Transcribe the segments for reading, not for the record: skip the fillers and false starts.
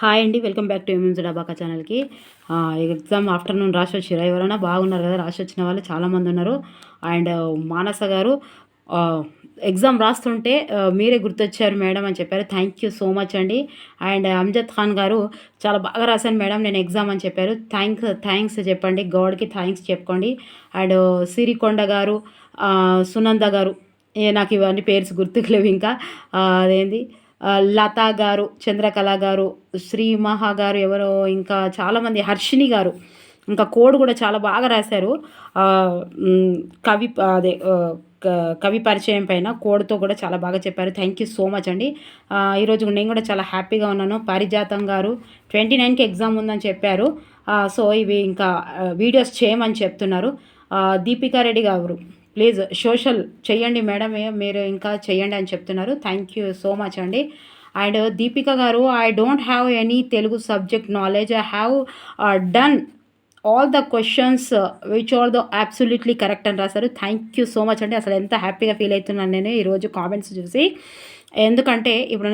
Hi అండి, welcome back to ఎంఎంజెడ్ abaca ఛానల్కి. Exam afternoon రాసి వచ్చిరా? ఎవరైనా బాగున్నారు కదా? రాసి వచ్చిన వాళ్ళు చాలామంది ఉన్నారు. అండ్ మానస గారు ఎగ్జామ్ రాస్తుంటే మీరే గుర్తొచ్చారు మేడం అని చెప్పారు. థ్యాంక్ యూ సో మచ్ అండి. అండ్ అమ్జద్ ఖాన్ గారు చాలా బాగా రాశాను మేడం నేను ఎగ్జామ్ అని చెప్పారు. థ్యాంక్స్ చెప్పండి, గాడ్కి థ్యాంక్స్ చెప్పుకోండి. అండ్ సిరికొండ గారు, సునంద గారు, నాకు ఇవన్నీ పేర్స్ గుర్తుకులేవు ఇంకా. అదేంది లతా గారు, చంద్రకళ గారు, శ్రీ మహా గారు, ఎవరో ఇంకా చాలామంది, హర్షిని గారు, ఇంకా కోడ్ కూడా చాలా బాగా రాశారు. కవి అదే కవి పరిచయం పైన కోడ్తో కూడా చాలా బాగా చెప్పారు. థ్యాంక్ యూ సో మచ్ అండి. ఈరోజు నేను కూడా చాలా హ్యాపీగా ఉన్నాను. పారిజాతం గారు 29కి ఎగ్జామ్ ఉందని చెప్పారు. సో ఇవి ఇంకా వీడియోస్ చేయమని చెప్తున్నారు. దీపికా రెడ్డి గారు ప్లీజ్ సోషల్ చెయ్యండి మేడం, మీరు ఇంకా చెయ్యండి అని చెప్తున్నారు. థ్యాంక్ యూ సో మచ్ అండి. అండ్ దీపిక గారు, I don't have any Telugu subject knowledge, I have done all the questions which are the absolutely correct అని రాశారు. థ్యాంక్ యూ సో మచ్ అండి. అసలు ఎంత హ్యాపీగా ఫీల్ అవుతున్నాను నేను ఈరోజు కామెంట్స్ చూసి. ఎందుకంటే ఇప్పుడు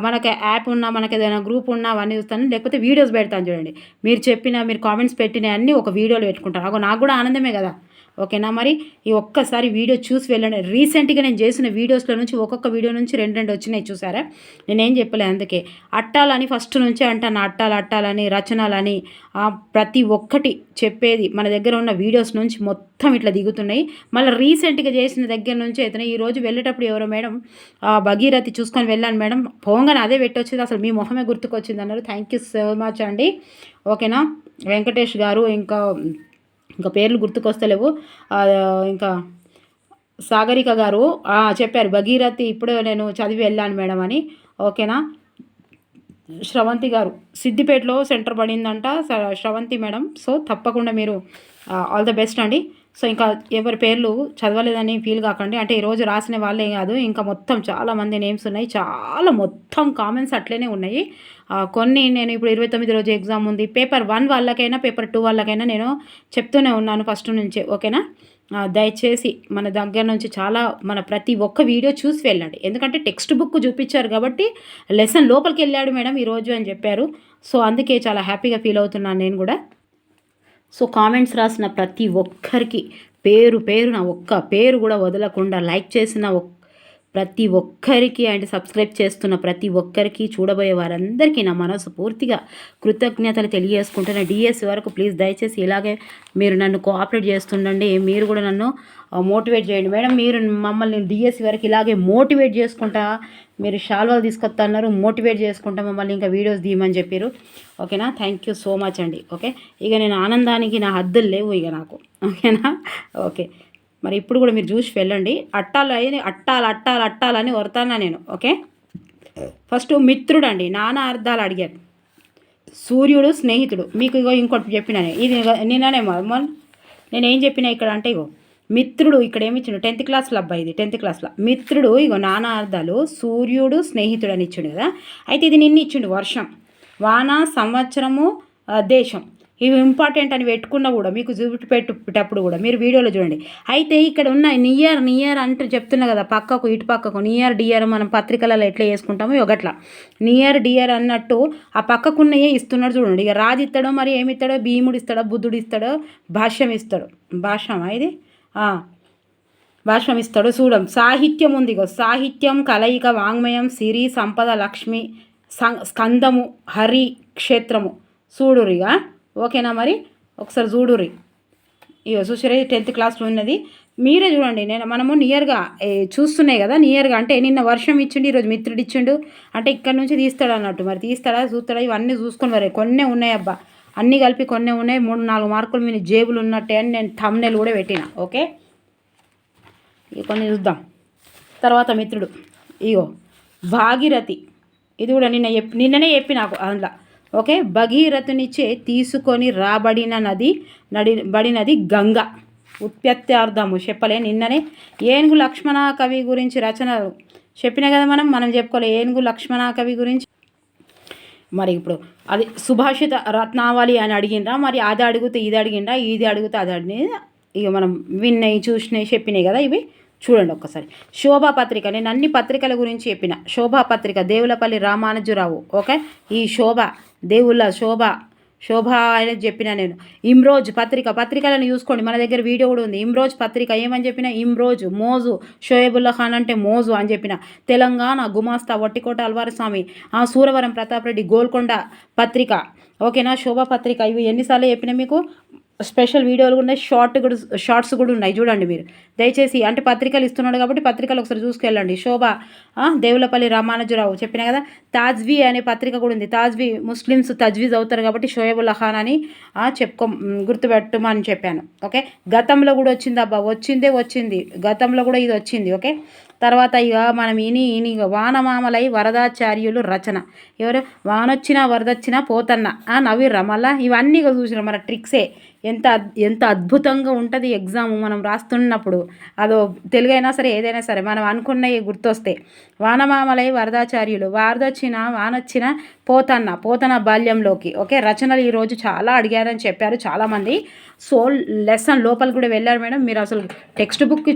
మనకి యాప్ ఉన్నా, మనకి ఏదైనా గ్రూప్ ఉన్నా అవన్నీ చూస్తాను, లేకపోతే వీడియోస్ పెడతాను చూడండి. మీరు కామెంట్స్ పెట్టిన అన్నీ ఒక వీడియోలో పెట్టుకుంటాను. నాకు కూడా ఆనందమే కదా. ఓకేనా? మరి ఈ ఒక్కసారి వీడియో చూసి వెళ్ళండి. రీసెంట్గా నేను చేసిన వీడియోస్లో నుంచి ఒక్కొక్క వీడియో నుంచి రెండు వచ్చినాయి, చూసారా? నేనేం చెప్పలే, అందుకే అట్టాలని ఫస్ట్ నుంచే అంటాను. అట్టాలని, రచనలని, ప్రతి ఒక్కటి చెప్పేది మన దగ్గర ఉన్న వీడియోస్ నుంచి మొత్తం ఇట్లా దిగుతున్నాయి. మళ్ళీ రీసెంట్గా చేసిన దగ్గర నుంచి అయితే ఈరోజు వెళ్ళేటప్పుడు ఎవరో మేడం భగీరథి చూసుకొని వెళ్ళాను మేడం, పోగానే అదే పెట్టొచ్చింది, అసలు మీ మొహమే గుర్తుకొచ్చింది అన్నారు. థ్యాంక్ యూ సో మచ్ అండి. ఓకేనా? వెంకటేష్ గారు, ఇంకా పేర్లు గుర్తుకొస్తలేవు. ఇంకా సాగరిక గారు చెప్పారు భగీరథి ఇప్పుడే నేను చదివి వెళ్ళాను మేడం అని. ఓకేనా? శ్రవంతి గారు, సిద్దిపేటలో సెంటర్ పడిందంట శ్రవంతి మేడం. సో తప్పకుండా మీరు ఆల్ ద బెస్ట్ అండి. సో ఇంకా ఎవరి పేర్లు చదవలేదని ఫీల్ కాకండి. అంటే ఈరోజు రాసిన వాళ్ళే కాదు, ఇంకా మొత్తం చాలామంది నేమ్స్ ఉన్నాయి. చాలా మొత్తం కామెంట్స్ అట్లనే ఉన్నాయి. కొన్ని నేను ఇప్పుడు 29 రోజు ఎగ్జామ్ ఉంది, పేపర్ 1 వాళ్ళకైనా పేపర్ 2 వాళ్ళకైనా నేను చెప్తూనే ఉన్నాను ఫస్ట్ నుంచే. ఓకేనా? దయచేసి మన దగ్గర నుంచి మన ప్రతి ఒక్క వీడియో చూసి వెళ్ళండి. ఎందుకంటే టెక్స్ట్ బుక్ చూపించారు కాబట్టి లెసన్ లోపలికి వెళ్ళాడు మేడం ఈరోజు అని చెప్పారు. సో అందుకే చాలా హ్యాపీగా ఫీల్ అవుతున్నాను నేను కూడా. సో కామెంట్స్ రాసిన ప్రతి ఒక్కరికి పేరున ఒక్క పేరు కూడా వదలకుండా లైక్ చేసిన ప్రతి ఒక్కరికి అండ్ సబ్స్క్రైబ్ చేస్తున్న ప్రతి ఒక్కరికి, చూడబోయే వారందరికీ నా మనసు పూర్తిగా కృతజ్ఞతలు తెలియజేసుకుంటున్న. డిఎస్ వరకు ప్లీజ్ దయచేసి ఇలాగే మీరు నన్ను కోఆపరేట్ చేస్తుండండి. మీరు కూడా నన్ను మోటివేట్ చేయండి మేడం. మీరు మమ్మల్ని డిఎస్సి వరకు ఇలాగే మోటివేట్ చేసుకుంటా, మీరు షాల్వాలు తీసుకొస్తా అన్నారు, మోటివేట్ చేసుకుంటా మమ్మల్ని ఇంకా వీడియోస్ తీయమని చెప్పారు. ఓకేనా? థ్యాంక్ యూ సో మచ్ అండి. ఓకే, ఇక నేను ఆనందానికి నా హద్దులు లేవు ఇక నాకు. ఓకేనా? ఓకే, మరి ఇప్పుడు కూడా మీరు చూసి వెళ్ళండి. అట్టాలని వరతానా నేను. ఓకే, ఫస్ట్ మిత్రుడు అండి, నానా అర్థాలు అడిగారు. సూర్యుడు స్నేహితుడు, మీకు ఇగో ఇంకోటి చెప్పినా ఇది నిన్ననే నేనేం చెప్పినా ఇక్కడ అంటే ఇగో మిత్రుడు, ఇక్కడ ఏమి ఇచ్చిండు 10th క్లాస్లో అబ్బాయి, ఇది 10th క్లాస్లో మిత్రుడు, ఇగో నానా అర్థాలు, సూర్యుడు స్నేహితుడు అని ఇచ్చిండు కదా. అయితే ఇది నిన్న ఇచ్చిండు వర్షం, వాన, సంవత్సరము, దేశం. ఇవి ఇంపార్టెంట్ అని పెట్టుకున్నా కూడా మీకు చూపెట్టేటప్పుడు కూడా మీరు వీడియోలో చూడండి. అయితే ఇక్కడ ఉన్న నియర్ అంటే చెప్తున్నా కదా, పక్కకు ఇటు పక్కకు నియర్ డియర్ మనం పత్రికలలో ఎట్లా చేసుకుంటామో ఒకట్లా నియర్ డియర్ అన్నట్టు ఆ పక్కకున్నయే ఇస్తున్నాడు చూడండి. ఇక రాజు ఇస్తాడో మరి ఏమిస్తాడో, భీముడు ఇస్తాడో, బుద్ధుడు ఇస్తాడో, భాష్యం ఇస్తాడు. భాష్యమా ఇది? భాష్యం ఇస్తాడు. చూడం సాహిత్యం ఉంది, ఇగో సాహిత్యం, కలయిక, వాంగ్మయం, సిరి, సంపద, లక్ష్మి, స్కందము, హరి, క్షేత్రము. చూడురిగా. ఓకేనా? మరి ఒకసారి చూడుర్రి. ఇగో చూసారా, 10th క్లాస్లో ఉన్నది, మీరే చూడండి. మనము నియర్గా చూస్తున్నాయి కదా, నియర్గా అంటే నిన్న వర్షం ఇచ్చిండు, ఈరోజు మిత్రుడు ఇచ్చిండు, అంటే ఇక్కడ నుంచి తీస్తాడు అన్నట్టు. మరి తీస్తాడా చూస్తాడా ఇవన్నీ చూసుకొని మరి కొన్నే ఉన్నాయి అబ్బా, అన్నీ కలిపి కొన్నే ఉన్నాయి. 3-4 మార్కులు మీ జేబులు ఉన్నట్టే అని నేను థంబ్నెయిల్ కూడా పెట్టిన. ఓకే, ఇక కొన్ని చూద్దాం. తర్వాత మిత్రుడు, ఇగో భాగీరథి, ఇది కూడా నిన్ననే చెప్పి నాకు అందులో. ఓకే, భగీరథునిచే తీసుకొని బడినది గంగ. ఉత్పత్త్యార్థము చెప్పలే నిన్ననే. ఏనుగు లక్ష్మణ కవి గురించి రచనలు చెప్పిన కదా మనం చెప్పుకోలే ఏనుగు లక్ష్మణ కవి గురించి. మరి ఇప్పుడు అది సుభాషిత రత్నావళి అని అడిగిండ్రా, మరి అది అడిగితే ఇది అడిగిండ్రా, ఇది అడిగితే అది అడిగింది. ఇక మనం విన్నాయి, చూసినాయి, చెప్పినాయి కదా ఇవి. చూడండి ఒక్కసారి. శోభాపత్రిక, నేను అన్ని పత్రికల గురించి చెప్పిన. శోభాపత్రిక, దేవులపల్లి రామానుజరావు. ఓకే, ఈ శోభ దేవుళ్ళ శోభ అనేది చెప్పిన నేను. ఇమ్రోజ్ పత్రికలను చూసుకోండి, మన దగ్గర వీడియో కూడా ఉంది. ఇమ్రోజ్ పత్రిక ఏమని చెప్పిన, ఇమ్రోజ్ మోజు, షోయబుల్లా ఖాన్ అంటే మోజు అని చెప్పిన. తెలంగాణ గుమాస్తా వట్టికోట అల్వారు స్వామి, సూరవరం ప్రతాప్ రెడ్డి గోల్కొండ పత్రిక, ఓకేనా, శోభ పత్రిక. ఇవి ఎన్నిసార్లు చెప్పినా మీకు. స్పెషల్ వీడియోలు ఉన్నాయి, షార్ట్స్ కూడా ఉన్నాయి, చూడండి మీరు దయచేసి. అంటే పత్రికలు ఇస్తున్నాడు కాబట్టి పత్రికలు ఒకసారి చూసుకెళ్ళండి. శోభ, దేవులపల్లి రామానుజరావు చెప్పిన కదా. తాజ్వీ అనే పత్రిక కూడా ఉంది. తాజ్వీ ముస్లిమ్స్ తజ్వీజ్ అవుతారు కాబట్టి షోయబుల్లా ఖాన్ అని గుర్తుపెట్టమని చెప్పాను. ఓకే, గతంలో కూడా వచ్చింది అబ్బా, వచ్చింది గతంలో కూడా ఇది వచ్చింది. ఓకే, తర్వాత ఇక మనం ఇని వానమామలై వరదాచార్యులు రచన. ఎవరు వానొచ్చినా వరదొచ్చినా పోతన్న నవ్విర్రా మళ్ళా. ఇవన్నీ చూసిన మన ట్రిక్సే. ఎంత అద్భుతంగా ఉంటుంది ఎగ్జామ్ మనం రాస్తున్నప్పుడు. అదో తెలుగైనా సరే ఏదైనా సరే మనం అనుకున్నవి గుర్తొస్తే. వానమామలై వరదాచార్యులు, వానొచ్చినా పోతన బాల్యంలోకి. ఓకే, రచనలు ఈరోజు చాలా అడిగారని చెప్పారు చాలామంది. సో లెసన్ లోపలికి కూడా వెళ్ళారు మేడం. మీరు అసలు టెక్స్ట్ బుక్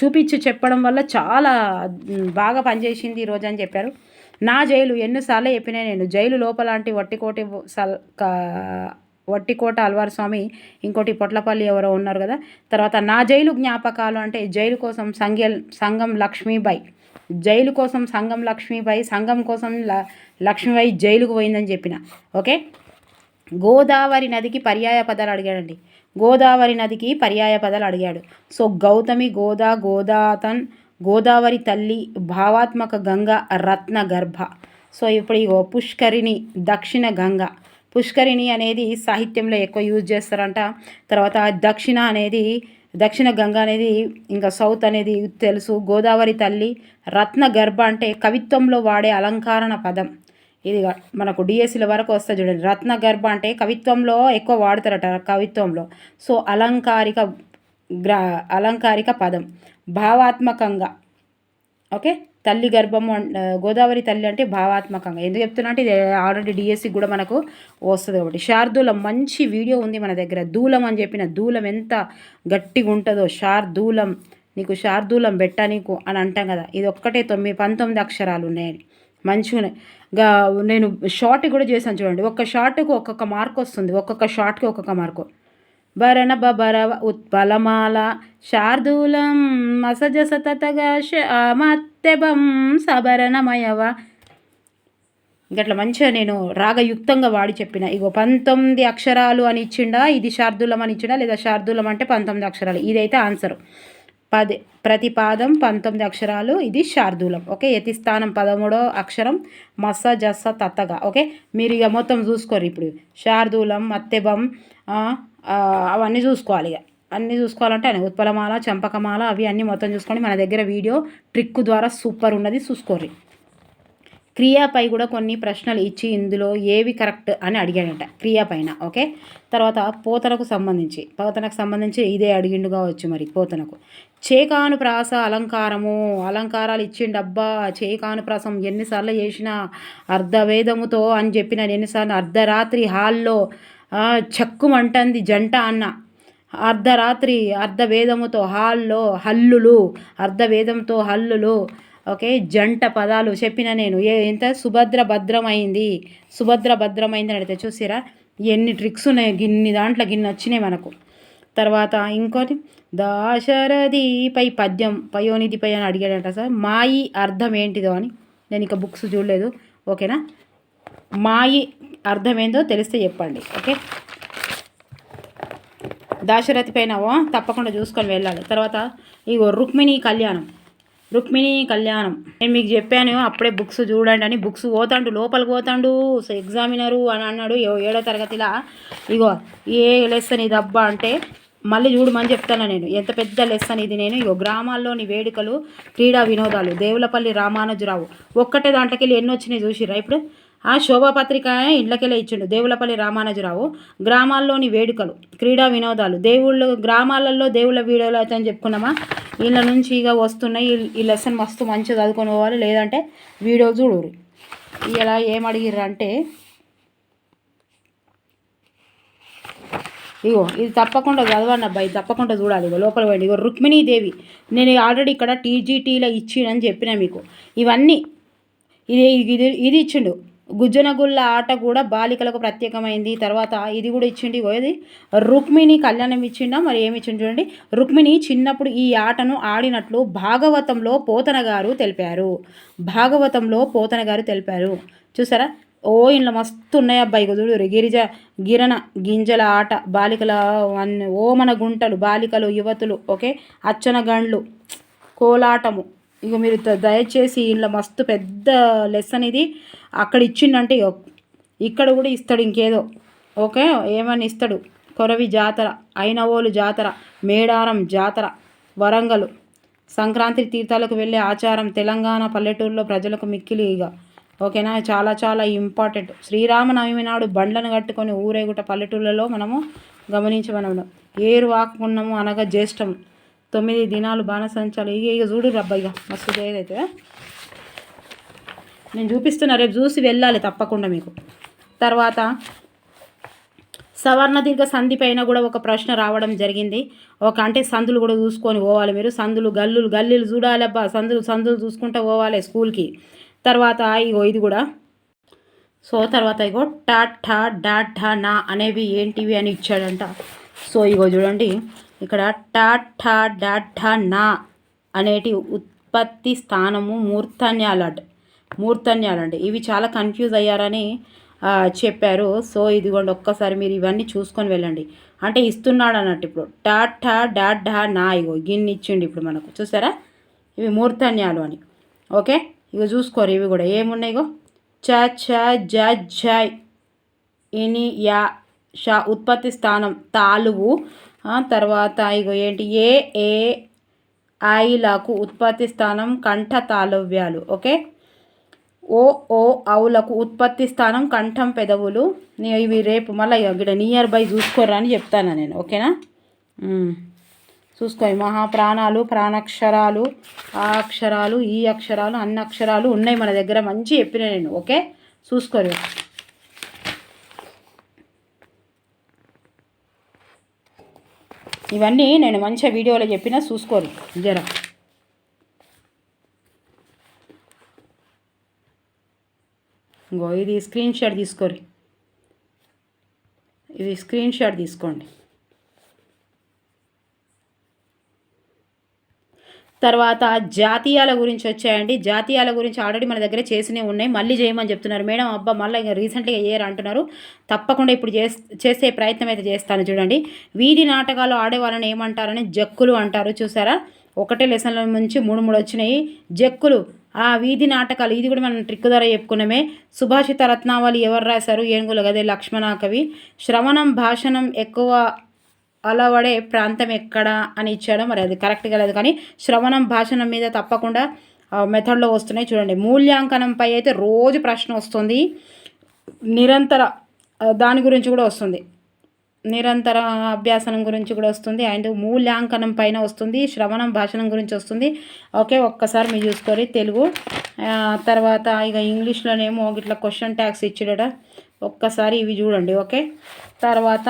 చూపించి చెప్పడం వల్ల చాలా బాగా పనిచేసింది ఈరోజు అని చెప్పారు. నా జైలు ఎన్నిసార్లు చెప్పినా నేను. జైలు లోపలాంటి వట్టికోట అల్వార్ స్వామి, ఇంకోటి పొట్లపల్లి ఎవరో ఉన్నారు కదా. తర్వాత నా జైలు జ్ఞాపకాలు అంటే జైలు కోసం సంఘం లక్ష్మీబాయి, జైలు కోసం సంఘం లక్ష్మీబాయి, సంఘం కోసం లక్ష్మీబాయి జైలుకు పోయిందని చెప్పిన. ఓకే, గోదావరి నదికి పర్యాయ పదాలు అడిగాడండి. గోదావరి నదికి పర్యాయ పదాలు అడిగాడు. సో గౌతమి, గోదాతన్, గోదావరి తల్లి, భావాత్మక గంగ, రత్న గర్భ. సో ఇప్పుడు ఇగో పుష్కరిణి, దక్షిణ గంగ. పుష్కరిణి అనేది సాహిత్యంలో ఎక్కువ యూజ్ చేస్తారంట. తర్వాత దక్షిణ గంగ అనేది, ఇంకా సౌత్ అనేది తెలుసు. గోదావరి తల్లి, రత్న గర్భ అంటే కవిత్వంలో వాడే అలంకారణ పదం. ఇది మనకు డిఎస్సీల వరకు వస్తుంది చూడండి. రత్న గర్భ అంటే కవిత్వంలో ఎక్కువ వాడతారట కవిత్వంలో. సో అలంకారిక పదం. భావాత్మకంగా, ఓకే, తల్లి గర్భము, గోదావరి తల్లి అంటే భావాత్మకంగా. ఎందుకు చెప్తున్నా అంటే ఇది ఆల్రెడీ డిఎస్సి కూడా మనకు వస్తుంది కాబట్టి. శార్దూలం మంచి వీడియో ఉంది మన దగ్గర. దూలం అని చెప్పిన, దూలం ఎంత గట్టిగా ఉంటుందో. శార్దూలం, నీకు శార్దూలం బెట్ట నీకు అని అంటాం కదా. ఇది ఒక్కటే 19 అక్షరాలు ఉన్నాయని మంచిగా. నేను షార్ట్ కూడా చేశాను చూడండి. ఒక్క షార్ట్కు ఒక్కొక్క మార్క్ వస్తుంది, ఒక్కొక్క షార్ట్కి ఒక్కొక్క మార్కు. భరణ బరవ ఉత్పలమాల శార్దూలం మసజ సతతగా మత్తెబం సభరణమయవ. గట్లా మంచిగా నేను రాగయుక్తంగా వాడి చెప్పిన. ఇగో 19 అక్షరాలు అని ఇచ్చిండా, ఇది శార్దూలం అని ఇచ్చిండా, లేదా శార్దూలం అంటే 19 అక్షరాలు. ఇదైతే ఆన్సర్. ప్రతి పాదం 19 అక్షరాలు, ఇది శార్దూలం. ఓకే, యతిస్థానం 13వ అక్షరం, మస జస తత్తగా. ఓకే, మీరు ఇక మొత్తం చూసుకోరు. ఇప్పుడు శార్దూలం, మత్తెబం అవన్నీ చూసుకోవాలి. ఇక అన్నీ చూసుకోవాలంటే అని ఉత్పలమాల, చంపకమాల అవి అన్నీ మొత్తం చూసుకోండి. మన దగ్గర వీడియో ట్రిక్ ద్వారా సూపర్ ఉన్నది, చూసుకోర్రి. క్రియాపై కూడా కొన్ని ప్రశ్నలు ఇచ్చి ఇందులో ఏవి కరెక్ట్ అని అడిగాడంట క్రియ పైన. ఓకే, తర్వాత పోతనకు సంబంధించి ఇదే అడిగిండు కావచ్చు మరి. పోతనకు చేకానుప్రాస అలంకారాలు ఇచ్చిండబ్బా. చేకానుప్రాసం ఎన్నిసార్లు చేసిన, అర్ధవేదముతో అని చెప్పిన ఎన్నిసార్లు. అర్ధరాత్రి హాల్లో చక్కుమంటుంది జంట అన్న. అర్ధరాత్రి అర్ధవేదముతో హాల్లో హల్లులు, అర్ధవేదంతో హల్లులు. ఓకే, జంట పదాలు చెప్పిన నేను. ఎంత భద్రమైంది అని అడిగితే చూసిరా ఎన్ని ట్రిక్స్ ఉన్నాయి. గిన్ని వచ్చినాయి మనకు. తర్వాత ఇంకోటి దాశరథిపై పద్యం, పయోనిధిపై అని అడిగాడంట సార్. మాయి అర్థం ఏంటిదో అని. నేను ఇక బుక్స్ చూడలేదు. ఓకేనా, మాయి అర్థం ఏందో తెలిస్తే చెప్పండి. ఓకే, దాశరథి పైన తప్పకుండా చూసుకొని వెళ్ళాలి. తర్వాత ఇగో రుక్మిణీ కళ్యాణం. నేను మీకు చెప్పాను అప్పుడే బుక్స్ చూడండి అని. బుక్స్ లోపలికి పోతాండు ఎగ్జామినరు అని అన్నాడు 7వ తరగతిలా. ఇగో ఏ లెసన్ ఇది అబ్బా అంటే మళ్ళీ చూడమని చెప్తాను నేను. ఎంత పెద్ద లెసన్ ఇది. నేను ఇగో గ్రామాల్లోని వేడుకలు, క్రీడా వినోదాలు, దేవులపల్లి రామానుజరావు. ఒక్కటే దాంట్లోకి వెళ్ళి ఎన్ని వచ్చినాయి చూసిరా. ఇప్పుడు శోభాపత్రిక ఇండ్లకెళ్ళి ఇచ్చిండు దేవులపల్లి రామానుజరావు. గ్రామాల్లోని వేడుకలు, క్రీడా వినోదాలు, గ్రామాలలో దేవుళ్ళ వీడియోలు అయితే అని చెప్పుకున్నామా. వీళ్ళ నుంచి ఇక వస్తున్నాయి. ఈ లెసన్ మస్తు మంచిగా చదువుకొని పోవాలి, లేదంటే వీడియో చూడరు. ఇలా ఏమడిగిర్రు అంటే ఇగో ఇది తప్పకుండా చదవండి అబ్బాయి, తప్పకుండా చూడాలి. ఇగో లోపల పోయింది. ఇగో రుక్మిణీదేవి. నేను ఆల్రెడీ ఇక్కడ TGTలో ఇచ్చినని చెప్పిన మీకు. ఇవన్నీ ఇది ఇచ్చిండు. గుజ్జనగుళ్ళ ఆట కూడా బాలికలకు ప్రత్యేకమైంది. తర్వాత ఇది కూడా ఇచ్చిండి, ఇది రుక్మిణి కళ్యాణం ఇచ్చిండా మరి ఏమి ఇచ్చిండు చూడండి. రుక్మిణి చిన్నప్పుడు ఈ ఆటను ఆడినట్లు భాగవతంలో పోతన గారు తెలిపారు. భాగవతంలో పోతన గారు తెలిపారు. చూసారా? ఇంట్లో మస్తు ఉన్నాయి అబ్బాయి. చూడు, గిరణ గింజల ఆట, బాలికల ఓమన గుంటలు, బాలికలు యువతులు, ఓకే, అచ్చన గండ్లు, కోలాటము. ఇక మీరు దయచేసి ఇంట్లో మస్తు పెద్ద లెసన్ ఇది. అక్కడ ఇచ్చిండంటే ఇక్కడ కూడా ఇస్తాడు ఇంకేదో, ఓకే, ఏమని ఇస్తాడు. కొరవి జాతర, ఐనవోలు జాతర, మేడారం జాతర, వరంగల్ సంక్రాంతి తీర్థాలకు వెళ్ళే ఆచారం, తెలంగాణ పల్లెటూరులో ప్రజలకు మిక్కిలి. ఇక ఓకేనా, చాలా చాలా ఇంపార్టెంట్. శ్రీరామనవమి నాడు బండ్లను కట్టుకొని ఊరేగుట పల్లెటూళ్ళలో మనము గమనించమనము. ఏరు వాకున్నాము అనగా జ్యేష్టం, 9 దినాలు బాణసంచాలు. ఇక చూడు రబ్బా, ఇక మస్తు ఏదైతే నేను చూపిస్తున్నా, రేపు చూసి వెళ్ళాలి తప్పకుండా మీకు. తర్వాత సవర్ణ దీర్ఘ సంధి పైన కూడా ఒక ప్రశ్న రావడం జరిగింది. అంటే సందులు కూడా చూసుకొని పోవాలి మీరు. సందులు గల్లీలు చూడాలి అబ్బా, సందులు చూసుకుంటూ పోవాలి స్కూల్కి. తర్వాత ఇగో ఇది కూడా. సో తర్వాత ఇగో టా ఠా డా ఢా నా అనేవి ఏంటివి అని ఇచ్చాడంట. సో ఇగో చూడండి, ఇక్కడ టా ఠా డా ఢా నా అనేటి ఉత్పత్తి స్థానము మూర్ధన్యాలండి. ఇవి చాలా కన్ఫ్యూజ్ అయ్యారని చెప్పారు. సో ఇదిగోండి, ఒక్కసారి మీరు ఇవన్నీ చూసుకొని వెళ్ళండి. అంటే ఇస్తున్నాడు అన్నట్టు. ఇప్పుడు టా ఠా డా ఢా నా ఇగో గిన్ని ఇచ్చిండి ఇప్పుడు మనకు. చూసారా? ఇవి మూర్ధన్యాలు అని. ఓకే, ఇక చూసుకోరు. ఇవి కూడా ఏమున్నాయి, ఇగో చ ఛ జ ఝ ఇని యా ష ఉత్పత్తి స్థానం తాలువు. తర్వాత ఇగో ఏంటి, ఏ ఐలకు ఉత్పత్తి స్థానం కంఠ తాళవ్యాలు. ఓకే, ఓ ఔలకు ఉత్పత్తి స్థానం కంఠం పెదవులు. ఇవి రేపు మళ్ళీ ఇక్కడ నియర్ బై చూసుకోరా అని చెప్తాను నేను. ఓకేనా, చూసుకో. మహాప్రాణాలు, ప్రాణాక్షరాలు, ఆ అక్షరాలు, ఈ అక్షరాలు, అన్ని అక్షరాలు ఉన్నాయి మన దగ్గర. మంచి చెప్పిన నేను. ఓకే, చూసుకోరు. ఇవన్నీ నేను మంచిగా వీడియోలో చెప్పిన, చూసుకోరు జర. ఇంకో ఇది స్క్రీన్ షాట్ తీసుకోరు. ఇది స్క్రీన్ షాట్ తీసుకోండి. తర్వాత జాతీయాల గురించి వచ్చాయండి. జాతీయాల గురించి ఆల్రెడీ మన దగ్గర చేసినవి ఉన్నాయి, మళ్ళీ చేయమని చెప్తున్నారు మేడం. అబ్బా మళ్ళీ ఇంకా రీసెంట్గా చేయరు అంటున్నారు. తప్పకుండా ఇప్పుడు చేసే ప్రయత్నం అయితే చేస్తాను. చూడండి, వీధి నాటకాలు ఆడే వాళ్ళని ఏమంటారని జక్కులు అంటారు. చూసారా? ఒకటే లెసన్ల నుంచి 3 వచ్చినాయి జక్కులు. వీధి నాటకాలు, ఇది కూడా మనం ట్రిక్ ద్వారా చెప్పుకున్నామే. సుభాషిత రత్నావళి ఎవరు రాశారు? ఏనుగుల గదే లక్ష్మణ కవి. శ్రవణం భాషణం ఎక్కువ అలవడే ప్రాంతం ఎక్కడ అని ఇచ్చాడు. మరి అది కరెక్ట్గా లేదు, కానీ శ్రవణం భాషణం మీద తప్పకుండా మెథడ్లో వస్తున్నాయి. చూడండి, మూల్యాంకనంపై అయితే రోజు ప్రశ్న వస్తుంది. నిరంతర దాని గురించి కూడా వస్తుంది. నిరంతర అభ్యాసనం గురించి కూడా వస్తుంది. అండ్ మూల్యాంకనం పైన వస్తుంది. శ్రవణం భాషణం గురించి వస్తుంది. ఓకే, ఒక్కసారి మీరు చూసుకోవాలి తెలుగు. తర్వాత ఇక ఇంగ్లీష్లోనేమో ఇట్లా క్వశ్చన్ ట్యాగ్స్ ఇచ్చాడట. ఒక్కసారి ఇవి చూడండి. ఓకే, తర్వాత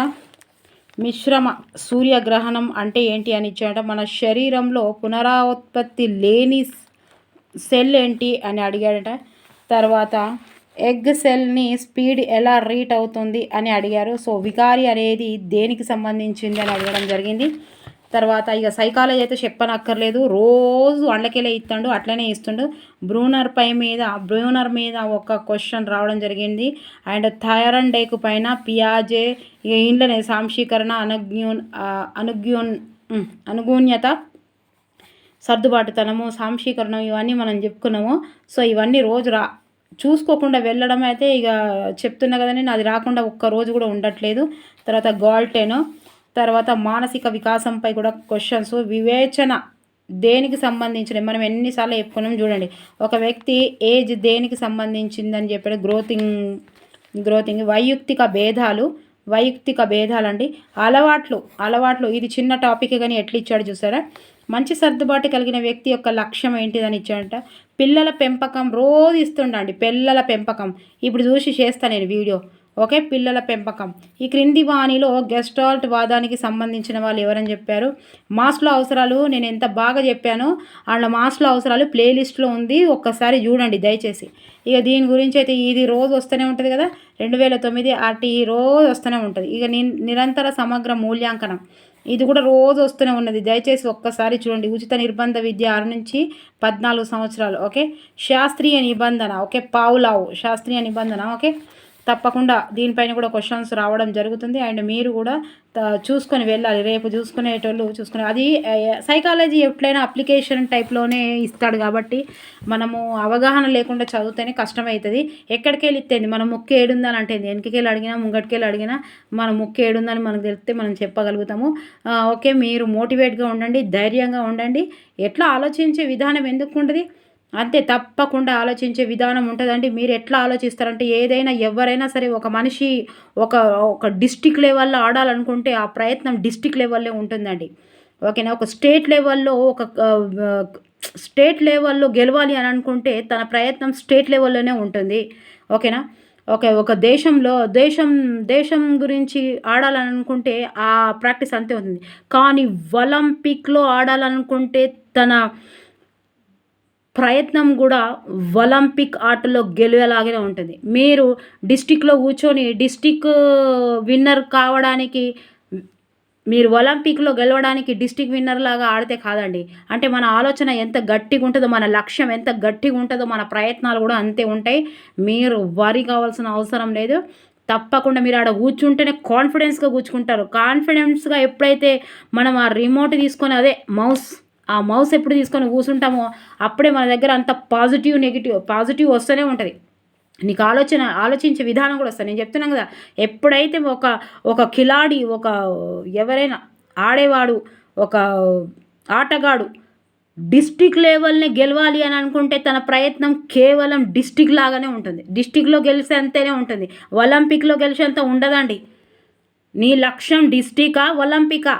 మిశ్రమ సూర్యగ్రహణం అంటే ఏంటి అని ఇచ్చాడట. మన శరీరంలో పునరావృత్పత్తి లేని సెల్ ఏంటి అని అడిగాడట. తర్వాత ఎగ్ సెల్ని స్పీడ్ ఎలా రీట్ అవుతుంది అని అడిగారు. సో వికారి అనేది దేనికి సంబంధించింది అని అడగడం జరిగింది. తర్వాత ఇక సైకాలజీ అయితే చెప్పనక్కర్లేదు, రోజు అండ్లకెళ్ళే ఇస్తాడు, అట్లనే ఇస్తుండు. బ్రూనర్ మీద ఒక క్వశ్చన్ రావడం జరిగింది. అండ్ థైరాయిడ్ పైన పియాజే ఇక ఇంట్లోనే సాంశీకరణ, అనుగూన్యత, సర్దుబాటుతనము, సాంశీకరణం ఇవన్నీ మనం చెప్పుకున్నాము. సో ఇవన్నీ రోజు చూసుకోకుండా వెళ్ళడం అయితే ఇక చెప్తున్నా కదండి, నాది రాకుండా ఒక్క రోజు కూడా ఉండట్లేదు. తర్వాత గాల్టెన్, తర్వాత మానసిక వికాసంపై కూడా క్వశ్చన్స్. వివేచన దేనికి సంబంధించిన, మనం ఎన్నిసార్లు చెప్పుకున్నాం చూడండి. ఒక వ్యక్తి ఏజ్ దేనికి సంబంధించిందని చెప్పాడు. గ్రోతింగ్. వైయక్తిక భేదాలు అండి. అలవాట్లు ఇది చిన్న టాపిక్ కానీ ఎట్లా ఇచ్చాడు చూసారా. మంచి సర్దుబాటు కలిగిన వ్యక్తి యొక్క లక్ష్యం ఏంటిదని ఇచ్చాడంట. పిల్లల పెంపకం రోజు ఇస్తుండండి. పిల్లల పెంపకం ఇప్పుడు చూసి చేస్తాను నేను వీడియో. ఓకే, పిల్లల పెంపకం. ఈ క్రింది వాణిలో గెస్టాల్ట్ వాదానికి సంబంధించిన వాళ్ళు ఎవరని చెప్పారు? మాస్లో అవసరాలు నేను ఎంత బాగా చెప్పానో అందులో మాస్లో అవసరాలు ప్లేలిస్ట్లో ఉంది, ఒక్కసారి చూడండి దయచేసి. ఇక దీని గురించి అయితే ఇది రోజు వస్తూనే ఉంటుంది కదా, 2009 ఆర్టీఈ రోజు వస్తూనే ఉంటుంది. ఇక నిరంతర సమగ్ర మూల్యాంకనం ఇది కూడా రోజు వస్తూనే ఉన్నది, దయచేసి ఒక్కసారి చూడండి. ఉచిత నిర్బంధ విద్య 6 నుంచి 14 సంవత్సరాలు. ఓకే, శాస్త్రీయ నిబంధన. ఓకే, పావులావు శాస్త్రీయ నిబంధన. ఓకే, తప్పకుండా దీనిపైన కూడా క్వశ్చన్స్ రావడం జరుగుతుంది. అండ్ మీరు కూడా చూసుకొని వెళ్ళాలి, రేపు చూసుకునేటోళ్ళు చూసుకునే. అది సైకాలజీ ఎట్లయినా అప్లికేషన్ టైప్లోనే ఇస్తాడు కాబట్టి మనము అవగాహన లేకుండా చదివితేనే కష్టమవుతుంది. ఎక్కడికి వెళ్ళి ఇస్తుంది మనం ముక్కు ఏడుందని అంటే వెనకకెళ్ళి అడిగినా ముంగటికెళ్ళి అడిగినా మన ముక్కు ఏడుందని మనకు తెలిస్తే మనం చెప్పగలుగుతాము. ఓకే, మీరు మోటివేట్గా ఉండండి, ధైర్యంగా ఉండండి. ఎట్లా ఆలోచించే విధానం ఎందుకు ఉంటుంది అంతే, తప్పకుండా ఆలోచించే విధానం ఉంటుందండి. మీరు ఎట్లా ఆలోచిస్తారంటే ఏదైనా ఎవరైనా సరే ఒక మనిషి ఒక ఒక డిస్టిక్ లెవెల్లో ఆడాలనుకుంటే ఆ ప్రయత్నం డిస్టిక్ లెవెల్లో ఉంటుందండి. ఓకేనా, ఒక స్టేట్ లెవెల్లో స్టేట్ లెవెల్లో గెలవాలి అని అనుకుంటే తన ప్రయత్నం స్టేట్ లెవెల్లోనే ఉంటుంది. ఓకేనా, ఒక దేశం గురించి ఆడాలని అనుకుంటే ఆ ప్రాక్టీస్ అంతే ఉంటుంది. కానీ ఒలింపిక్లో ఆడాలనుకుంటే తన ప్రయత్నం కూడా ఒలింపిక్ ఆటలో గెలివేలాగానే ఉంటుంది. మీరు డిస్టిక్లో కూర్చొని డిస్టిక్ విన్నర్ కావడానికి, మీరు ఒలింపిక్లో గెలవడానికి డిస్టిక్ విన్నర్ లాగా ఆడితే కాదండి. అంటే మన ఆలోచన ఎంత గట్టిగా ఉంటుందో, మన లక్ష్యం ఎంత గట్టిగా ఉంటుందో, మన ప్రయత్నాలు కూడా అంతే ఉంటాయి. మీరు వరి కావాల్సిన అవసరం లేదు. తప్పకుండా మీరు ఆడ కూర్చుంటేనే కాన్ఫిడెన్స్గా కూర్చుకుంటారు. కాన్ఫిడెన్స్గా ఎప్పుడైతే మనం ఆ రిమోట్ తీసుకొని, అదే ఆ మౌస్ ఎప్పుడు తీసుకొని కూర్చుంటామో అప్పుడే మన దగ్గర అంత పాజిటివ్ వస్తూనే ఉంటుంది. నీకు ఆలోచించే విధానం కూడా వస్తుంది. నేను చెప్తున్నాను కదా, ఎప్పుడైతే ఒక కిలాడి, ఎవరైనా ఆడేవాడు, ఒక ఆటగాడు డిస్టిక్ లెవెల్ని గెలవాలి అని అనుకుంటే తన ప్రయత్నం కేవలం డిస్టిక్ లాగానే ఉంటుంది. డిస్టిక్లో గెలిచే అంతేనే ఉంటుంది, ఒలింపిక్లో గెలిచేంత ఉండదండి. నీ లక్ష్యం డిస్టికా ఒలింపికా,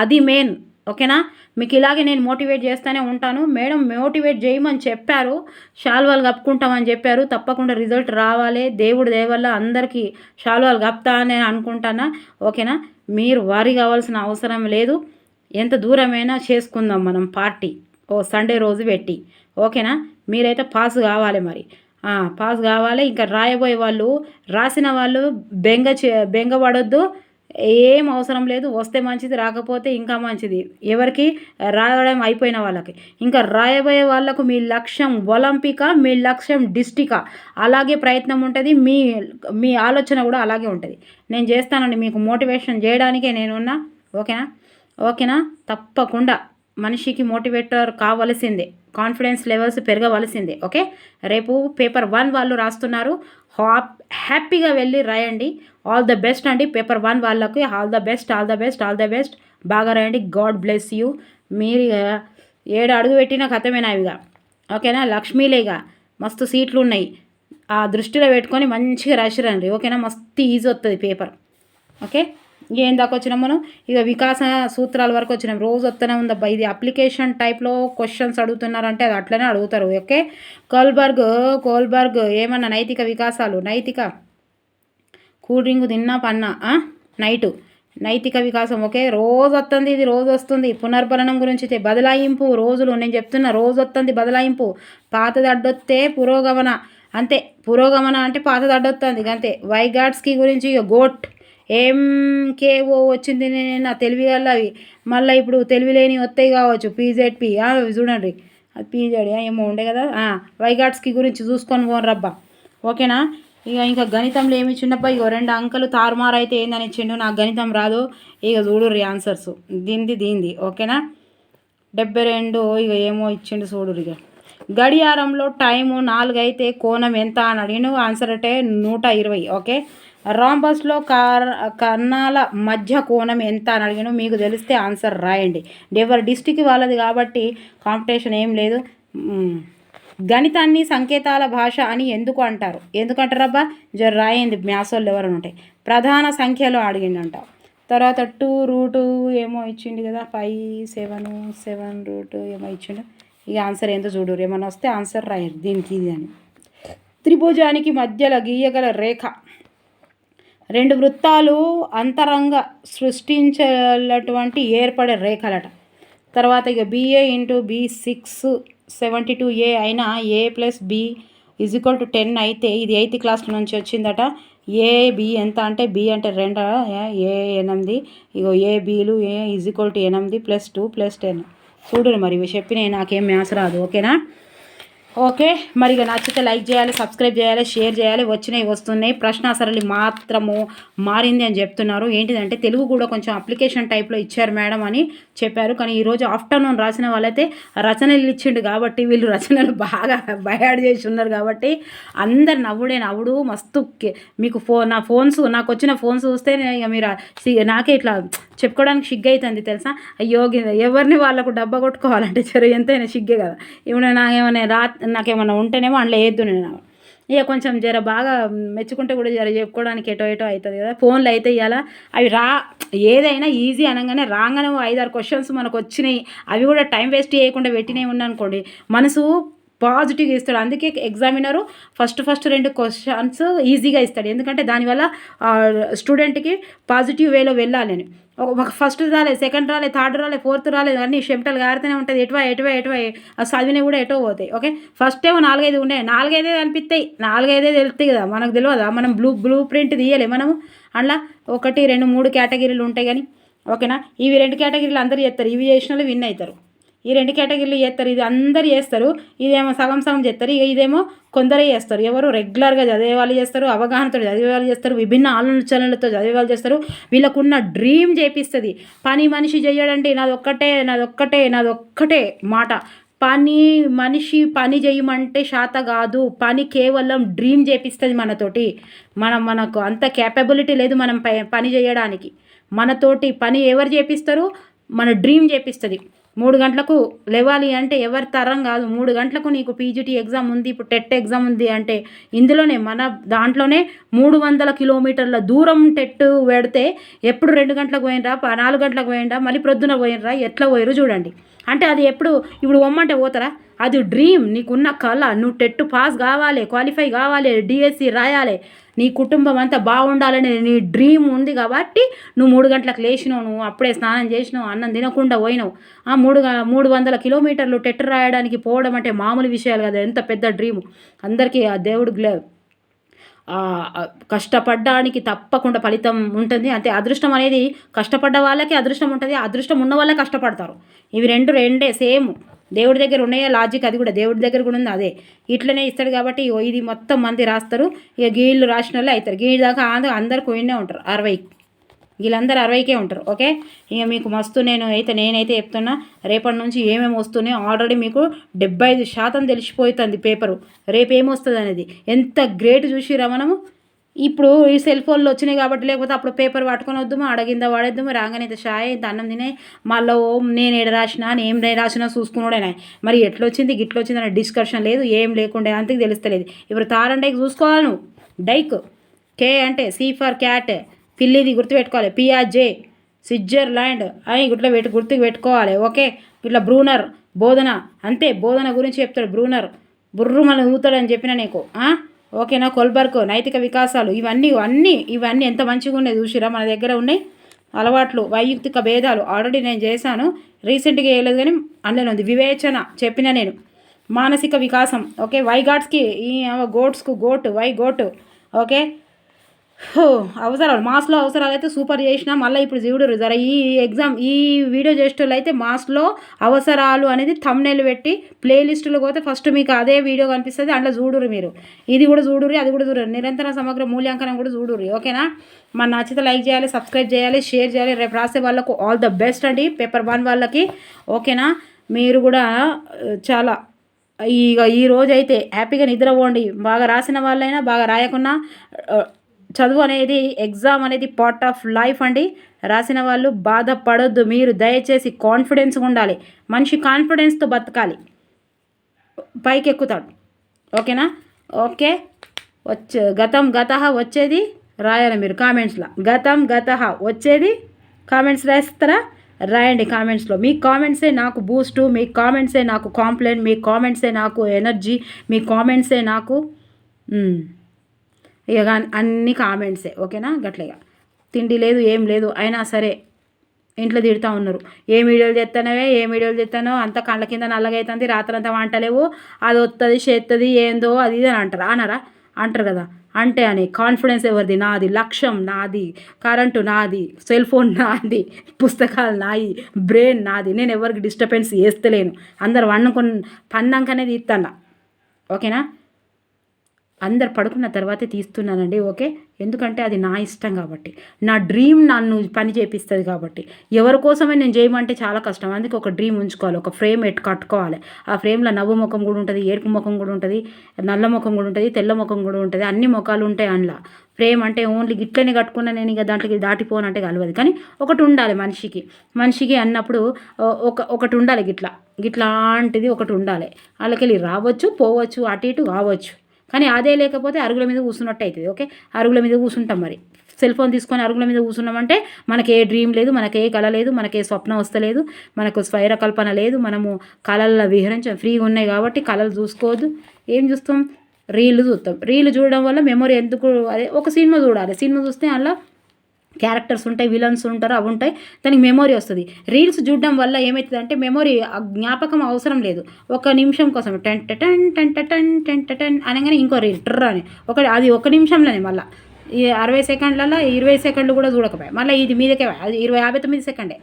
అది మెయిన్. ఓకేనా, మీకు ఇలాగే నేను మోటివేట్ చేస్తూనే ఉంటాను. మేడం మోటివేట్ చేయమని చెప్పారు, శాల్వాలు కప్పుకుంటామని చెప్పారు. తప్పకుండా రిజల్ట్ రావాలి, దేవుడి దయ వల్ల అందరికీ శాల్వాలు కప్పుతా అని అనుకుంటానా. ఓకేనా, మీరు వరి కావాల్సిన అవసరం లేదు. ఎంత దూరమైనా చేసుకుందాం మనం పార్టీ, సండే రోజు పెట్టి. ఓకేనా, మీరైతే పాస్ కావాలి, మరి పాస్ కావాలి. ఇంకా రాయబోయే వాళ్ళు, రాసిన వాళ్ళు బెంగపడొద్దు, ఏం అవసరం లేదు. వస్తే మంచిది, రాకపోతే ఇంకా మంచిది. ఎవరికి రాయడం అయిపోయిన వాళ్ళకి. ఇంకా రాయబోయే వాళ్ళకు మీ లక్ష్యం ఒలింపికా, మీ లక్ష్యం డిస్టికా, అలాగే ప్రయత్నం ఉంటుంది. మీ ఆలోచన కూడా అలాగే ఉంటుంది. నేను చేస్తానండి, మీకు మోటివేషన్ చేయడానికే నేనున్నా. ఓకేనా, తప్పకుండా మనిషికి మోటివేటర్ కావలసిందే, కాన్ఫిడెన్స్ లెవెల్స్ పెరగవలసిందే. ఓకే, రేపు పేపర్ 1 వాళ్ళు రాస్తున్నారు, హ్యాపీగా వెళ్ళి రాయండి. ఆల్ ద బెస్ట్ అండి పేపర్ 1 వాళ్ళకి. All the best. బాగా రాయండి. God bless you. మీరు 7 అడుగు పెట్టిన కథమేనా ఇవిగా. ఓకేనా, లక్ష్మీలేగా మస్తు సీట్లు ఉన్నాయి, ఆ దృష్టిలో పెట్టుకొని మంచిగా రాసిరండి. ఓకేనా, మస్తు ఈజీ వస్తుంది పేపర్. ఓకే, ఏం దాకా వచ్చినాం మనం, ఇక వికాస సూత్రాల వరకు వచ్చినాం. రోజు వస్తూనే ఉందబ్బా, ఇది అప్లికేషన్ టైప్లో క్వశ్చన్స్ అడుగుతున్నారంటే అది అట్లనే అడుగుతారు. ఓకే, కోల్బర్గ్ ఏమన్నా నైతిక వికాసాలు, కూల్ డ్రింక్ తిన్నా పన్నా నైటు నైతిక వికాసం. ఓకే, రోజు వస్తుంది. పునర్బలనం గురించి బదలాయింపు రోజులు, నేను చెప్తున్నా రోజు వస్తుంది బదలాయింపు. పాతది అడ్డొస్తే పురోగమన, అంతే. పురోగమన అంటే పాతది అడ్డొస్తుంది అంతే. వైగాట్స్కి గురించి గోట్ MKO వచ్చింది, నా తెలివి వల్ల అవి మళ్ళీ ఇప్పుడు తెలివి లేని వస్తాయి కావచ్చు. PZP చూడండి, అది PZ ఏమో ఉండే కదా. వైగాట్స్కి గురించి చూసుకొని పోను రబ్బా. ఓకేనా, ఇంకా గణితంలో ఏమి ఇచ్చిండబ్బా, 2 అంకెలు తారుమారు అయితే ఏందని ఇచ్చిండు. నాకు గణితం రాదు. ఇక చూడుర్రి ఆన్సర్స్ దీంది. ఓకేనా, 72 ఏమో ఇచ్చిండు చూడుర్రి. ఇక గడియారంలో టైము 4 అయితే కోణం ఎంత అని అడిగిన, ఆన్సర్ అంటే 120. ఓకే, రాంబస్లో కర్ణాల మధ్య కోణం ఎంత అని అడిగిన, మీకు తెలిస్తే ఆన్సర్ రాయండి. ఎవరి డిస్టిక్ వాళ్ళది కాబట్టి కాంపిటీషన్ ఏం లేదు. గణితాన్ని సంకేతాల భాష అని ఎందుకంటారబ్బా, రాయింది మ్యాథ్స్ వాళ్ళు ఎవరైనా ఉంటాయి. ప్రధాన సంఖ్యలో అడిగిండంట. తర్వాత 2 ఏమో ఇచ్చిండు కదా, 5 7 ఏమో ఇచ్చిండు. ఇక ఆన్సర్ ఏంటో చూడరు, ఏమన్నా వస్తే ఆన్సర్ రాయరు దీనికి ఇది అని. త్రిభుజానికి మధ్యలో గీయగల రేఖ 2 వృత్తాలు అంతరంగ సృష్టించేటటువంటి ఏర్పడే రేఖలట. తర్వాత ఇక BA ఇంటూ B672A అయినా A+B=10 అయితే ఇది 8th క్లాస్ నుంచి వచ్చిందట. AB ఎంత అంటే B అంటే 2 A 8 ఇగో ABలు A=8 + 2 + 10. చూడురు మరి ఇవి చెప్పినవి నాకేం మ్యాథ్స్ రాదు. ఓకేనా? ఓకే, మరి ఇక నచ్చితే లైక్ చేయాలి, సబ్స్క్రైబ్ చేయాలి, షేర్ చేయాలి. వచ్చినాయి వస్తున్నాయి. ప్రశ్న సరళి మాత్రము మారింది అని చెప్తున్నారు. ఏంటిదంటే తెలుగు కూడా కొంచెం అప్లికేషన్ టైప్లో ఇచ్చారు మేడం అని చెప్పారు. కానీ ఈరోజు ఆఫ్టర్నూన్ రాసిన వాళ్ళైతే రచనలు ఇచ్చిండు కాబట్టి వీళ్ళు రచనలు బాగా బయాడ్ చేసి ఉన్నారు కాబట్టి అందరు నవ్వుడు మస్తు. మీకు నాకు వచ్చిన ఫోన్స్ చూస్తే ఇక మీరు నాకే ఇట్లా చెప్పుకోవడానికి సిగ్గు అవుతుంది తెలుసా. అయ్యో ఎవరిని వాళ్ళకు డబ్బా కొట్టుకోవాలంటే సరే ఎంతైనా సిగ్గే కదా. ఏమైనా నాకేమన్నా ఉంటేనేమో అందులో వేయద్దు నేను. ఇక కొంచెం జర బాగా మెచ్చుకుంటే కూడా జర చెప్పుకోవడానికి ఎటో అవుతుంది కదా. ఫోన్లు అయితే ఇవ్వాలా అవి ఏదైనా ఈజీ అనగానే రాగానే 5-6 క్వశ్చన్స్ మనకు వచ్చినాయి. అవి కూడా టైం వేస్ట్ చేయకుండా పెట్టినవి ఉన్నాయనుకోండి మనసు పాజిటివ్గా ఇస్తాడు. అందుకే ఎగ్జామినరు ఫస్ట్ 2 క్వశ్చన్స్ ఈజీగా ఇస్తాడు. ఎందుకంటే దానివల్ల స్టూడెంట్కి పాజిటివ్ వేలో వెళ్ళాలని. ఫస్ట్ రాలేదు, సెకండ్ రాలేదు, థర్డ్ రాలేదు, ఫోర్త్ రాలేదు, అన్నీ చెమటలు గారుతూనే ఉంటుంది. ఎటువై చదివినవి కూడా ఎటో పోతాయి. ఓకే, ఫస్ట్ ఏమో 4-5 ఉన్నాయి, 4-5 అనిపిస్తాయి, 4-5 తెలుస్తాయి కదా. మనకు తెలియదా? మనం బ్లూ ప్రింట్ తీయలే మనము. అందులో 1, 2, 3 కేటగిరీలు ఉంటాయి కానీ. ఓకేనా? ఇవి 2 కేటగిరీలు అందరూ చేస్తారు. ఇవి చేసిన వాళ్ళు విన్ అవుతారు. ఈ 2 కేటగిరీలు చేస్తారు. ఇది అందరు చేస్తారు. ఇదేమో సగం చేస్తారు. ఇదేమో కొందరే చేస్తారు. ఎవరు రెగ్యులర్గా చదివే వాళ్ళు చేస్తారు, అవగాహనతో చదివే వాళ్ళు చేస్తారు, విభిన్న ఆలోచనలతో చదివే వాళ్ళు చేస్తారు. వీళ్ళకున్న డ్రీమ్ చేపిస్తుంది. పని మనిషి చేయడండి నాదొక్కటే మాట. మనిషి పని చేయమంటే శాత కాదు. పని కేవలం డ్రీమ్ చేపిస్తుంది మనతోటి. మనకు అంత క్యాపబిలిటీ లేదు మనం పని చేయడానికి. మనతోటి పని ఎవరు చేపిస్తారు? మన డ్రీమ్ చేపిస్తుంది. 3 గంటలకు లేవాలి అంటే ఎవరి తరం కాదు. 3 గంటలకు నీకు PGT ఎగ్జామ్ ఉంది, ఇప్పుడు టెట్ ఎగ్జామ్ ఉంది అంటే ఇందులోనే మన దాంట్లోనే 300 కిలోమీటర్ల దూరం టెట్ పెడితే ఎప్పుడు 2 గంటలకు పోయినరా, 4 గంటలకు పోయినరా, మళ్ళీ ప్రొద్దున పోయినరా, ఎట్లా పోయారు చూడండి. అంటే అది ఎప్పుడు ఇప్పుడు పొమ్మంటే పోతారా? అది డ్రీమ్, నీకున్న కళ. నువ్వు టెట్ పాస్ కావాలి, క్వాలిఫై కావాలి, DSC రాయాలి, నీ కుటుంబం అంతా బాగుండాలని నీ డ్రీమ్ ఉంది కాబట్టి నువ్వు 3 గంటలకు లేచినావు, నువ్వు అప్పుడే స్నానం చేసినావు, అన్నం తినకుండా పోయినావు. 300 కిలోమీటర్లు టెట్ రాయడానికి పోవడం అంటే మామూలు విషయాలు కదా. ఎంత పెద్ద డ్రీము. అందరికీ ఆ దేవుడు కష్టపడడానికి తప్పకుండా ఫలితం ఉంటుంది. అంటే అదృష్టం అనేది కష్టపడ్డ వాళ్ళకి అదృష్టం ఉంటుంది, అదృష్టం ఉన్న వాళ్ళే కష్టపడతారు. ఇవి రెండే సేమ్. దేవుడి దగ్గర ఉన్నాయే లాజిక్, అది కూడా దేవుడి దగ్గర కూడా ఉంది. అదే ఇట్లనే ఇస్తాడు కాబట్టి ఇది మొత్తం మంది రాస్తారు. ఇక గీళ్ళు రాసిన వాళ్ళే అవుతారు. గీళ్ళ దాకా అందరు పోయినే ఉంటారు. 60 వీళ్ళందరూ 60కే ఉంటారు. ఓకే, ఇక మీకు మస్తు నేనైతే చెప్తున్నా, రేపటి నుంచి ఏమేమి వస్తున్నాయో ఆల్రెడీ మీకు 75% తెలిసిపోతుంది పేపరు. రేపు ఏమొస్తుంది అనేది. ఎంత గ్రేట్ చూసిరా మనము. ఇప్పుడు ఈ సెల్ ఫోన్లు వచ్చినాయి కాబట్టి, లేకపోతే అప్పుడు పేపర్ పట్టుకొని వద్దాము, అడగిందా వాడేద్దాము, రాగానే ఇంత షాయ్ ఇంత అన్నం తినే మళ్ళీ నేను ఏడ రాసినా ఏం రాసినా చూసుకున్నాడేనా. మరి ఎట్లొచ్చింది గిట్లొచ్చింది అనే డిస్కషన్ లేదు, ఏం లేకుండా అంతకు తెలుస్తలేదు. ఇప్పుడు తారండైకి చూసుకోవాలి నువ్వు. డైక్ K అంటే C ఫర్ క్యాట్, పిల్లిది గుర్తుపెట్టుకోవాలి. PRJ స్విట్జర్లాండ్ అని గుర్తుకు పెట్టుకోవాలి. ఓకే, ఇట్లా బ్రూనర్ బోధన, అంతే బోధన గురించి చెప్తాడు. బ్రూనర్ బుర్రు మన ఊతాడని చెప్పిన నీకు. ఓకేనా? కొల్బర్గ్ నైతిక వికాసాలు, ఇవన్నీ ఎంత మంచిగా ఉన్నాయి చూసిరా. మన దగ్గర ఉన్నాయి అలవాట్లు, వైయక్తిక భేదాలు ఆల్రెడీ నేను చేశాను. రీసెంట్గా వేయలేదు కానీ అందులో ఉంది. వివేచన చెప్పిన నేను. మానసిక వికాసం. ఓకే, వైగాట్స్కి గోట్స్కు వై గోట్. ఓకే, అవసరాలు మాస్లో అవసరాలు అయితే సూపర్ చేసిన. మళ్ళీ ఇప్పుడు చూడరు జర ఈ వీడియో చేసేటోళ్ళు అయితే మాస్లో అవసరాలు అనేది థంబ్నెయిల్ పెట్టి ప్లేలిస్టులో పోతే ఫస్ట్ మీకు అదే వీడియో కనిపిస్తుంది. అందులో చూడురు మీరు. ఇది కూడా చూడురి, అది కూడా చూడరు. నిరంతర సమగ్ర మూల్యాంకనం కూడా చూడురి. ఓకేనా? మన నచ్చితే లైక్ చేయాలి, సబ్స్క్రైబ్ చేయాలి, షేర్ చేయాలి. రేపు రాసే వాళ్ళకు ఆల్ ద బెస్ట్ అండి, పేపర్ 1 వాళ్ళకి. ఓకేనా? మీరు కూడా చాలా ఈ రోజు అయితే హ్యాపీగా నిద్రపోండి. బాగా రాసిన వాళ్ళైనా బాగా రాయకున్నా చదువు అనేది, ఎగ్జామ్ అనేది పార్ట్ ఆఫ్ లైఫ్ అండి. రాసిన వాళ్ళు బాధపడొద్దు. మీరు దయచేసి కాన్ఫిడెన్స్గా ఉండాలి. మనిషి కాన్ఫిడెన్స్తో బతకాలి, పైకి ఎక్కుతాడు. ఓకేనా? ఓకే, గతః వచ్చేది రాయాలి మీరు కామెంట్స్లో. గతః వచ్చేది కామెంట్స్ రాస్తారా? రాయండి కామెంట్స్లో. మీ కామెంట్సే నాకు బూస్టు, మీ కామెంట్సే నాకు కాంప్లైంట్, మీ కామెంట్సే నాకు ఎనర్జీ, మీ కామెంట్సే నాకు ఇక అన్ని కామెంట్సే. ఓకేనా, గట్ల ఇక తిండి లేదు ఏం లేదు అయినా సరే ఇంట్లో తిడుతూ ఉన్నారు. ఏం వీడియోలు చేస్తానవే, ఏం వీడియోలు చేస్తానో, అంత కళ్ళ కింద నల్లగైతుంది, రాత్రంతా వంటలేవు, అది వస్తుంది చేస్తుంది ఏందో అది ఇది అని అంటారు. అనరా? అంటారు కదా. అంటే అని కాన్ఫిడెన్స్ ఎవరిది? నాది. లక్ష్యం నాది, కరెంటు నాది, సెల్ ఫోన్ నాది, పుస్తకాలు నాయి, బ్రెయిన్ నాది. నేను ఎవరికి డిస్టర్బెన్స్ చేస్తలేను. అందరు పన్నాకనే తీస్తాను. ఓకేనా, అందరు పడుకున్న తర్వాతే తీస్తున్నానండి. ఓకే, ఎందుకంటే అది నా ఇష్టం కాబట్టి, నా డ్రీమ్ నన్ను పని చేపిస్తుంది కాబట్టి. ఎవరి కోసమే నేను చేయమంటే చాలా కష్టం. అందుకే ఒక డ్రీమ్ ఉంచుకోవాలి, ఒక ఫ్రేమ్ కట్టుకోవాలి. ఆ ఫ్రేమ్లో నవ్వు ముఖం కూడా ఉంటుంది, ఏడుపు ముఖం కూడా ఉంటుంది, నల్ల ముఖం కూడా ఉంటుంది, తెల్ల ముఖం కూడా ఉంటుంది, అన్ని ముఖాలు ఉంటాయి అందులో. ఫ్రేమ్ అంటే ఓన్లీ గిట్లనే కట్టుకున్నా నేను ఇక దాంట్లోకి దాటిపోనంటే కలవదు. కానీ ఒకటి ఉండాలి మనిషికి అన్నప్పుడు ఒకటి ఉండాలి, గిట్లాంటిది ఒకటి ఉండాలి. వాళ్ళకెళ్ళి రావచ్చు పోవచ్చు అటు ఇటు కావచ్చు. కానీ అదే లేకపోతే అరుగుల మీద కూర్చున్నట్టు అవుతుంది. ఓకే, అరుగుల మీద కూర్చుంటాం. మరి సెల్ ఫోన్ తీసుకొని అరుగుల మీద కూర్చున్నామంటే మనకి ఏ డ్రీమ్ లేదు, మనకే కళ లేదు, మనకే స్వప్నం వస్తలేదు, మనకు స్వైర కల్పన లేదు, మనము కళల్లో ఫ్రీగా ఉన్నాయి కాబట్టి కళలు చూసుకోవద్దు. ఏం చూస్తాం? రీళ్ళు చూస్తాం. రీళ్ళు చూడడం వల్ల మెమొరీ ఎందుకు? అదే ఒక సినిమా చూడాలి, సినిమా చూస్తే అందులో క్యారెక్టర్స్ ఉంటాయి, విలన్స్ ఉంటారు, అవి ఉంటాయి, దానికి మెమొరీ వస్తుంది. రీల్స్ చూడడం వల్ల ఏమవుతుంది అంటే మెమొరీ, జ్ఞాపకం అవసరం లేదు. ఒక నిమిషం కోసం ten ten ten ten ten ten అనగానే ఇంకో రీల్ ట్రర్ అని అది ఒక నిమిషంలోనే మళ్ళీ ఈ 60 సెకండ్లలో 20 సెకండ్లు కూడా చూడకపోయా, మళ్ళీ ఇది మీదకే అది 59 సెకండే.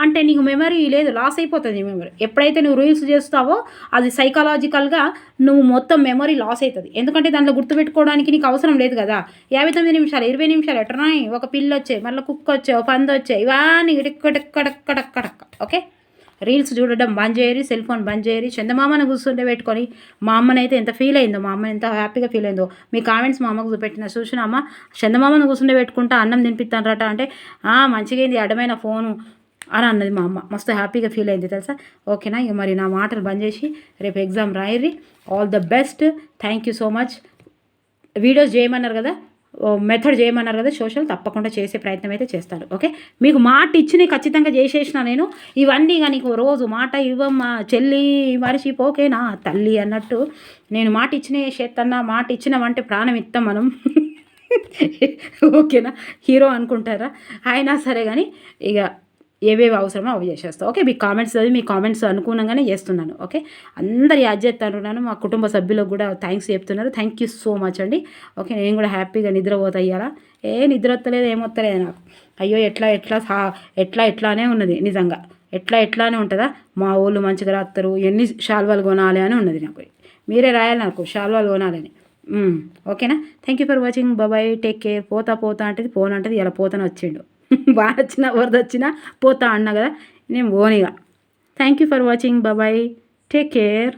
అంటే నీకు మెమరీ లేదు, లాస్ అయిపోతుంది మెమరీ. ఎప్పుడైతే నువ్వు రీల్స్ చేస్తావో అది సైకలాజికల్గా నువ్వు మొత్తం మెమరీ లాస్ అవుతుంది. ఎందుకంటే దాంట్లో గుర్తుపెట్టుకోవడానికి నీకు అవసరం లేదు కదా. 59 నిమిషాలు 20 నిమిషాలు ఎట్రాయి, ఒక పిల్ల వచ్చాయి, మళ్ళీ కుక్క వచ్చాయి, ఒక పంది వచ్చాయి, ఇవన్నీ ఇక్కడెక్కడెక్కడెక్కడెక్క. ఓకే, రీల్స్ చూడడం బంద్ చేయరి, సెల్ ఫోన్ బంద్ చేయరి. చందమామను కూర్చుంటే పెట్టుకొని మా అమ్మనైతే ఎంత ఫీల్ అయిందో, మా అమ్మ ఎంత హ్యాపీగా ఫీల్ అయిందో. మీ కామెంట్స్ మా అమ్మకు చూపెట్టిన చూసిన అమ్మ చందమామను కూర్చుంటే పెట్టుకుంటా అన్నం తినిపిస్తానరట అంటే మంచిగా అయింది అడ్డమైన ఫోను అని అన్నది మా అమ్మ. మస్తు హ్యాపీగా ఫీల్ అయింది తెలుసా. ఓకేనా, ఇక మరి నా మాటలు బంద్ చేసి రేపు ఎగ్జామ్ రాయిర్రి. All the best. Thank you so much. Videos చేయమన్నారు కదా, మెథడ్ చేయమన్నారు కదా, సోషల్ తప్పకుండా చేసే ప్రయత్నం అయితే చేస్తాను. ఓకే, మీకు మాట ఇచ్చి ఖచ్చితంగా చేసేసిన నేను ఇవన్నీ. కానీ నీకు రోజు మాట ఇవ్వమ్మా చెల్లి మరిచిపోకేనా తల్లి అన్నట్టు నేను మాట ఇచ్చిన చేస్తాను. మాట ఇచ్చినామంటే ప్రాణం ఇస్తాం మనం. ఓకేనా, హీరో అనుకుంటారా? అయినా సరే కానీ ఇక ఏవేవి అవసరమో అవి చేసేస్తాను. ఓకే, మీ కామెంట్స్ అనుగుణంగానే చేస్తున్నాను. ఓకే, అందరు యాడ్ చేస్తాను. మా కుటుంబ సభ్యులకు కూడా థ్యాంక్స్ చెప్తున్నారు. థ్యాంక్ యూ సో మచ్ అండి. ఓకే, నేను కూడా హ్యాపీగా నిద్రపోతా ఇయ్యాలా. నిద్ర వస్తలేదు ఏమొస్తలేదు నాకు. అయ్యో ఎట్లానే ఉన్నది నిజంగా. ఎట్లానే ఉంటుందా? మా ఊళ్ళు మంచిగా రాస్తారు, ఎన్ని శాల్వాలు కొనాలి అని ఉన్నది నాకు. మీరే రాయాలి నాకు శాల్వాలు కొనాలని. ఓకేనా, thank you for watching. Bye, take care. పోతా అంటది పోను అంటది. ఇలా పోతానే వచ్చిండు. బాగా వచ్చినా వరద వచ్చినా పోతా అన్నా కదా, నేను పోనిగా. Thank you for watching. Bye, take care.